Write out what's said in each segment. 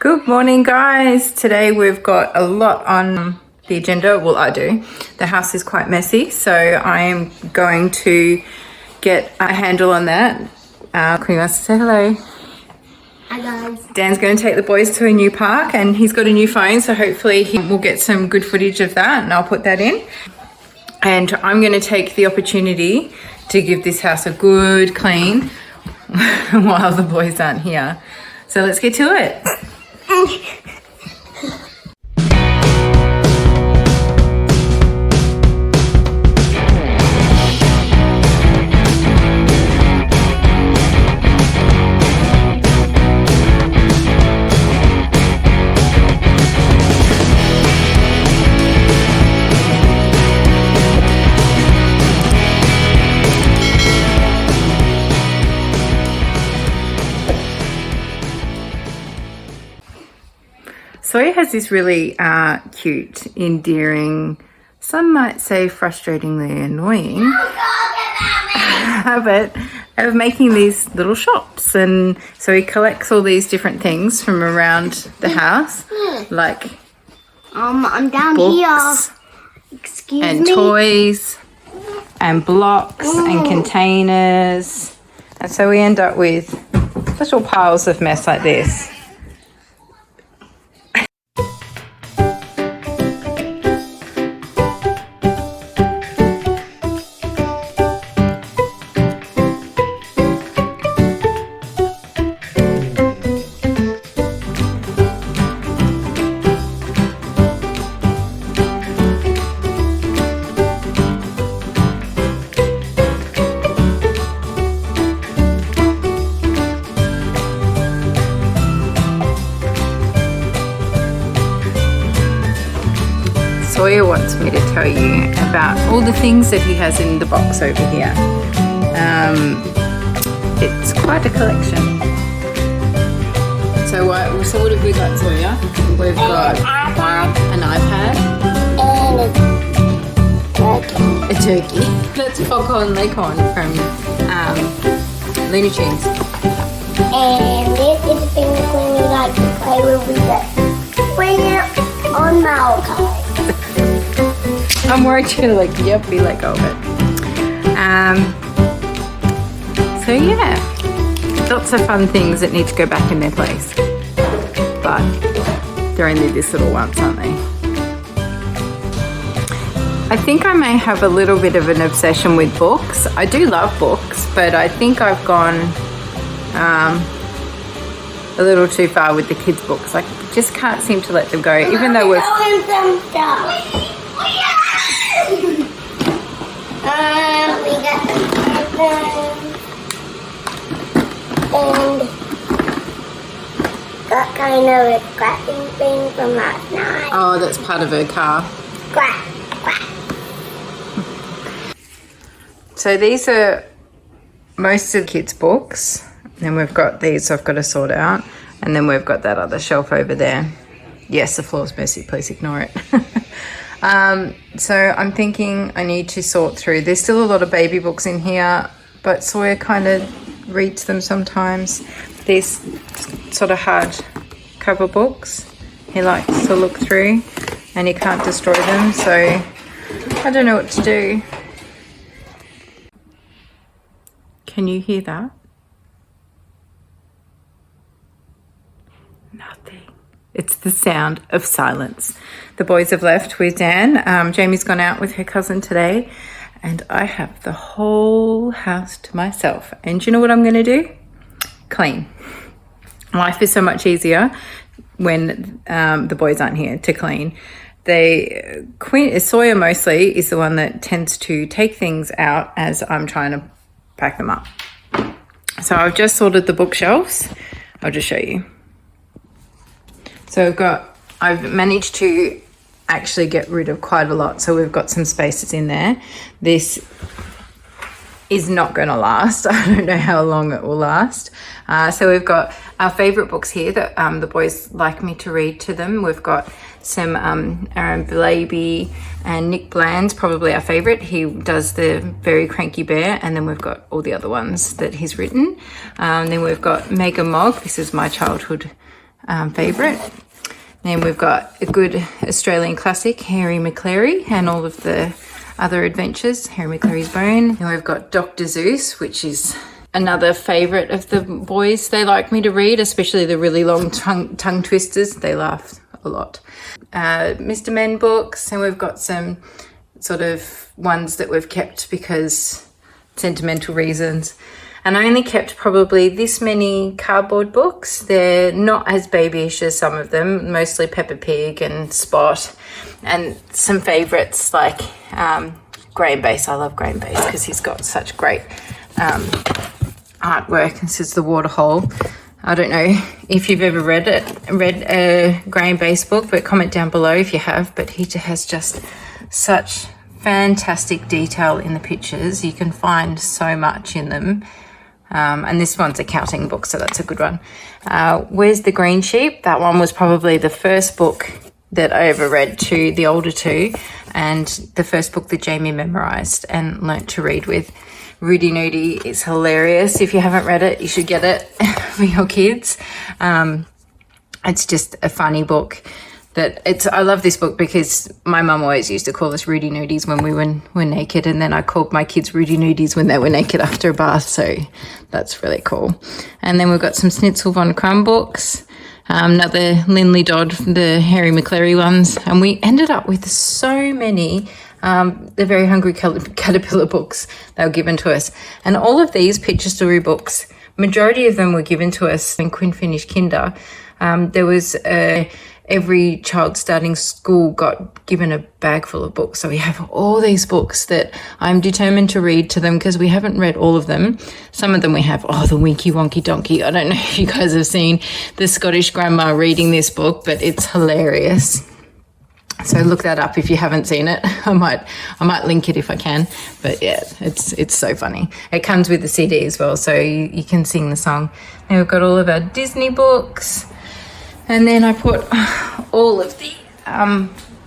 Good morning, guys. Today we've got a lot on the agenda. Well, I do. The house is quite messy, so I am going to get a handle on that. Queen wants to say hello. Hi, guys. Dan's going to take the boys to a new park, and he's got a new phone, so hopefully he will get some good footage of that, and I'll put that in. And I'm going to take the opportunity to give this house a good clean while the boys aren't here. So let's get to it. Sawyer has this really cute, endearing, some might say frustratingly annoying habit of making these little shops. And so he collects all these different things from around the house, like I'm down books here. Excuse and me. toys and blocks and containers. And so we end up with little piles of mess like this. Sawyer wants me to tell you about all the things that he has in the box over here. It's quite a collection. So what have we got, Sawyer? We've got an iPad. And a turkey. That's Foghorn Leghorn from Looney Tunes. And this is the thing that we like to play with. We just bring it on Malachi. I'm worried you're like, yep, be let go of it. So yeah, lots of fun things that need to go back in their place. But they're only this little once, aren't they? I think I may have a little bit of an obsession with books. I do love books, but I think I've gone a little too far with the kids' books. I just can't seem to let them go, even though we're... some stuff. We got some and got kind of a scratching thing from last night. Oh, that's part of her car. Scratch, scratch. So these are most of the kids' books. Then we've got these I've got to sort out. And then we've got that other shelf over there. Yes, the floor's messy. Please ignore it. So I'm thinking I need to sort through. There's still a lot of baby books in here, but Sawyer kind of reads them sometimes. These sort of hard cover books he likes to look through, and he can't destroy them, so I don't know what to do. Can you hear that? Nothing. It's the sound of silence. The boys have left with Dan. Jamie's gone out with her cousin today, and I have the whole house to myself. And do you know what I'm going to do? Clean. Life is so much easier when the boys aren't here to clean. Sawyer mostly is the one that tends to take things out as I'm trying to pack them up. So I've just sorted the bookshelves. I'll just show you. So I've managed to actually get rid of quite a lot. So we've got some spaces in there. This is not going to last. I don't know how long it will last. So we've got our favourite books here that the boys like me to read to them. We've got some Aaron Balaby and Nick Bland's probably our favourite. He does the Very Cranky Bear, and then we've got all the other ones that he's written. Then we've got Mega Mog. This is my childhood favourite. Then we've got a good Australian classic, Harry McClary, and all of the other adventures, Harry McClary's Bone. Then we've got Dr. Zeus, which is another favourite of the boys. They like me to read, especially the really long tongue twisters. They laugh a lot. Mr. Men books, and we've got some sort of ones that we've kept because sentimental reasons. And I only kept probably this many cardboard books. They're not as babyish as some of them, mostly Peppa Pig and Spot, and some favourites like Graham Base. I love Graham Base because he's got such great artwork. This is the Waterhole. I don't know if you've ever read a Graham Base book, but comment down below if you have. But he has just such fantastic detail in the pictures. You can find so much in them. And this one's a counting book, so that's a good one. Where's the Green Sheep? That one was probably the first book that I ever read to the older two, and the first book that Jamie memorised and learnt to read with. Rudy Nudie is hilarious. If you haven't read it, you should get it for your kids. It's just a funny book. I love this book because my mum always used to call us Rudy Nudies when we were naked, and then I called my kids Rudy Nudies when they were naked after a bath, so that's really cool. And then we've got some Schnitzel von Crumb books, another Linley Dodd, the Harry McClary ones, and we ended up with so many the Very Hungry Caterpillar books that were given to us. And all of these picture story books, majority of them were given to us when Quinn finished kinder. There was every child starting school got given a bag full of books. So we have all these books that I'm determined to read to them because we haven't read all of them. Some of them we have, the Winky Wonky Donkey. I don't know if you guys have seen the Scottish grandma reading this book, but it's hilarious. So look that up if you haven't seen it. I might link it if I can. But yeah, it's so funny. It comes with the CD as well, so you can sing the song. Now we've got all of our Disney books. And then I put all of the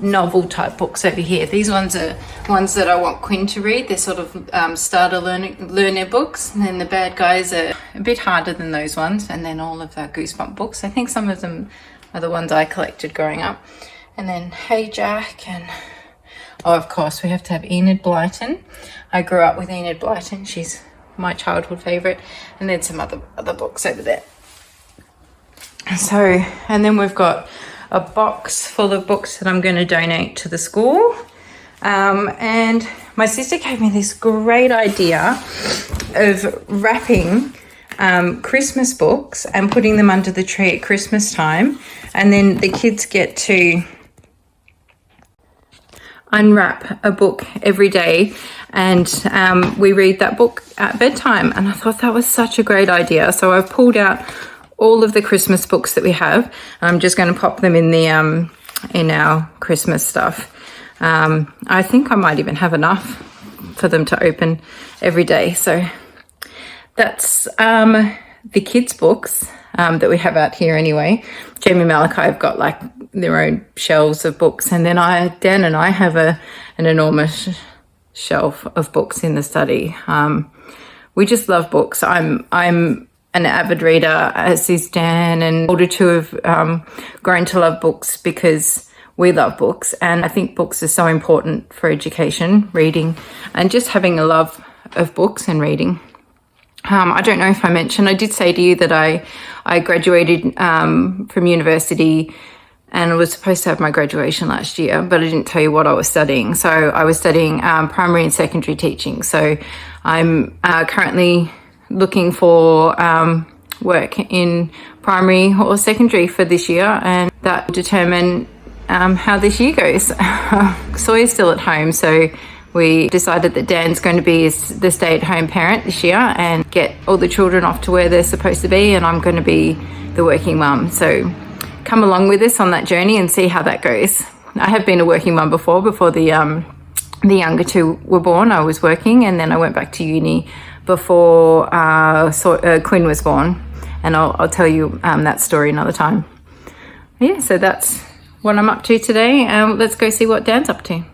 novel type books over here. These ones are ones that I want Quinn to read. They're sort of starter learner books. And then the bad guys are a bit harder than those ones. And then all of our Goosebump books. I think some of them are the ones I collected growing up. And then Hey Jack, and of course we have to have Enid Blyton. I grew up with Enid Blyton. She's my childhood favourite. And then some other books over there. So, and then we've got a box full of books that I'm going to donate to the school. And my sister gave me this great idea of wrapping Christmas books and putting them under the tree at Christmas time. And then the kids get to unwrap a book every day, and we read that book at bedtime. And I thought that was such a great idea. So I've pulled out all of the Christmas books that we have. I'm just going to pop them in the in our Christmas stuff. I think I might even have enough for them to open every day. So that's the kids' books that we have out here anyway. Jamie and Malachi have got like their own shelves of books, and then Dan and I have an enormous shelf of books in the study. We just love books. I'm an avid reader, as is Dan, and older two have grown to love books because we love books. And I think books are so important for education, reading, and just having a love of books and reading. I don't know if I mentioned, I did say to you that I graduated from university, and I was supposed to have my graduation last year, but I didn't tell you what I was studying. So I was studying primary and secondary teaching. So I'm currently looking for work in primary or secondary for this year, and that will determine how this year goes. Sawyer's still at home, so we decided that Dan's going to be the stay-at-home parent this year and get all the children off to where they're supposed to be, and I'm going to be the working mum. So come along with us on that journey and see how that goes. I have been a working mum before the younger two were born. I was working, and then I went back to uni before Quinn was born, and I'll tell you that story another time. Yeah, so that's what I'm up to today. Let's go see what Dan's up to.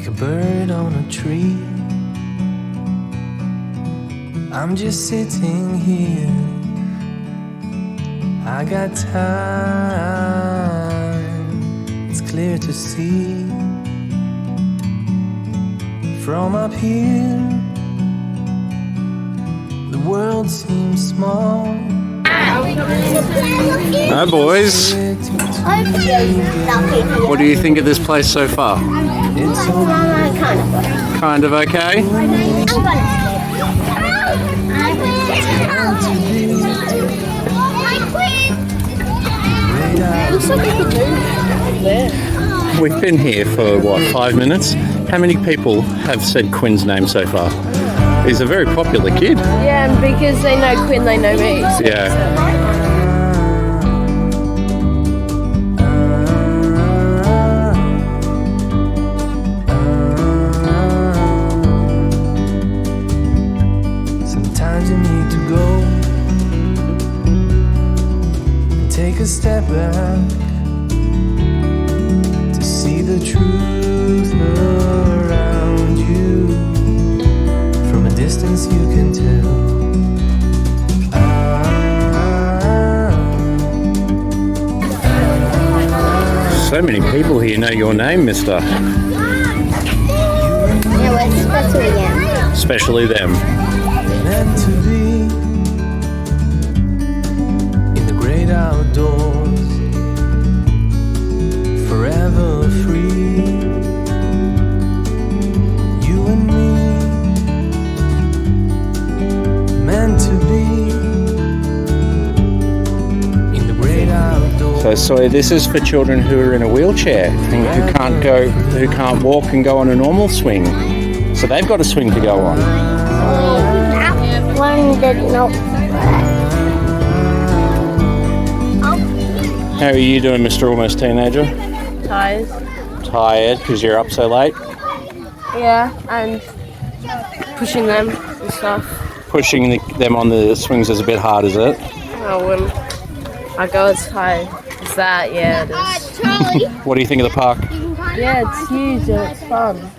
like a bird on a tree. I'm just sitting here. I got time, it's clear to see. From up here, the world seems small. Hi boys, what do you think of this place so far? It's Kind of okay? We've been here for what, 5 minutes? How many people have said Quinn's name so far? He's a very popular kid. Yeah, and because they know Quinn, they know me. So Yeah. Sometimes you need to go and take a step back to see the truth around you. From a distance you can tell. So many people here know your name, mister. Yeah, well, especially again. Especially them. Meant to be in the great outdoors, forever free. You and me, meant to be in the great outdoors. So this is for children who are in a wheelchair and who can't walk and go on a normal swing. So they've got a swing to go on. That one did not. How are you doing, Mr. Almost Teenager? ties. Tired because you're up so late? Yeah, and pushing them and stuff. Pushing them on the swings is a bit hard, is it? Oh, when I go as high as that, yeah, it is. What do you think of the park? Yeah, it's huge and it's fun.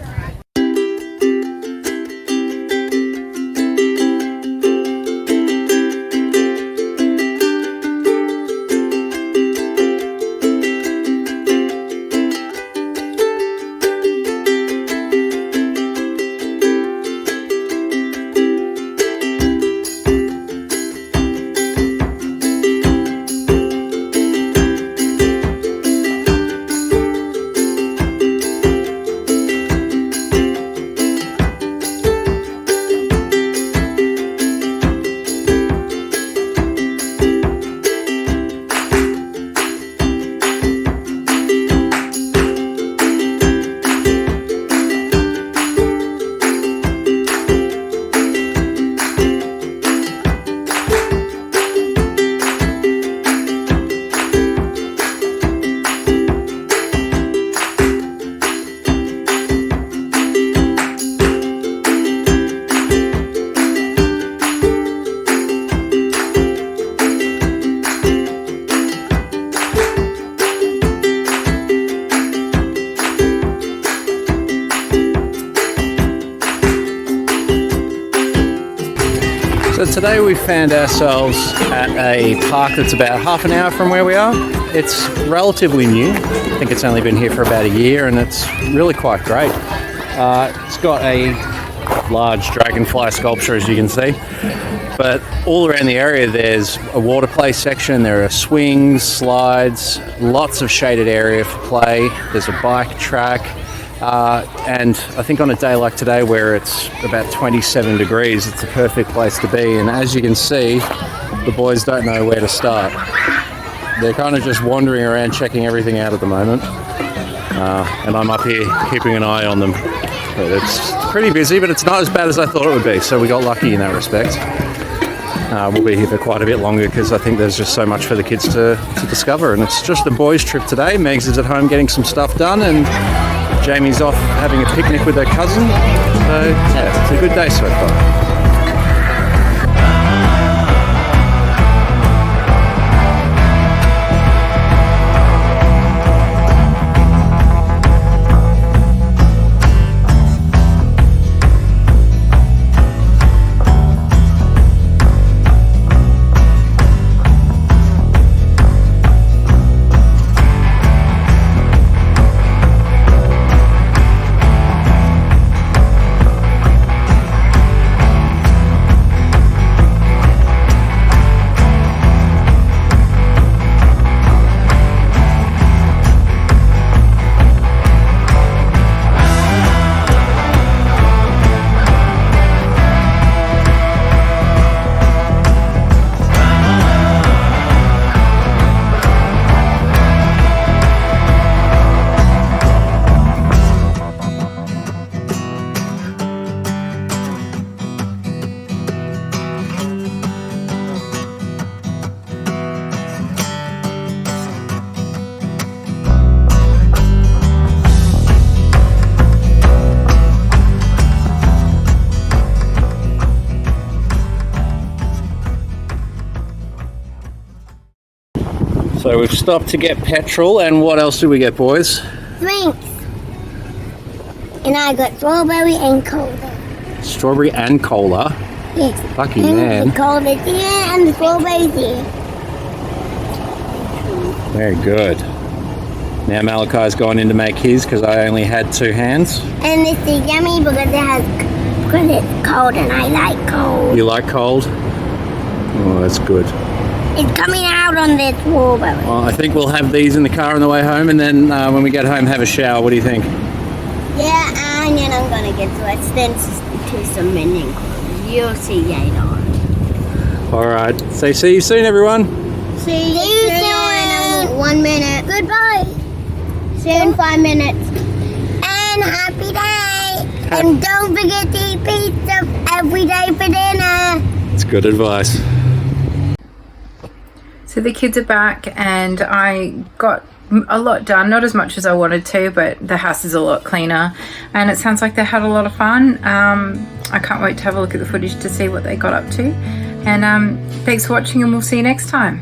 So today we found ourselves at a park that's about half an hour from where we are. It's relatively new. I think it's only been here for about a year and it's really quite great. It's got a large dragonfly sculpture, as you can see. But all around the area there's a water play section, there are swings, slides, lots of shaded area for play. There's a bike track. And I think on a day like today where it's about 27 degrees, it's the perfect place to be. And as you can see, the boys don't know where to start. They're kind of just wandering around checking everything out at the moment. And I'm up here keeping an eye on them. But it's pretty busy, but it's not as bad as I thought it would be. So we got lucky in that respect. We'll be here for quite a bit longer because I think there's just so much for the kids to discover. And it's just the boys' trip today. Megs is at home getting some stuff done and Jamie's off having a picnic with her cousin. So yeah, it's a good day so far. So we've stopped to get petrol, and what else did we get, boys? Drinks. And I got strawberry and cola. Strawberry and cola. Yes. Lucky and man. The cola's here and the strawberry's here. Very good. Now Malachi's gone in to make his because I only had 2 hands. And this is yummy because it's cold and I like cold. You like cold? Oh, that's good. It's coming out on this strawberry. Well, I think we'll have these in the car on the way home, and then when we get home, have a shower. What do you think? Yeah, and then I'm gonna get dressed to some mending clothes. You'll see later on. All right. So see you soon, everyone. See you soon. In 1 minute. Goodbye. See you in 5 minutes. And happy day. And don't forget to eat pizza every day for dinner. It's good advice. So the kids are back and I got a lot done, not as much as I wanted to, but the house is a lot cleaner and it sounds like they had a lot of fun. I can't wait to have a look at the footage to see what they got up to. And thanks for watching, and we'll see you next time.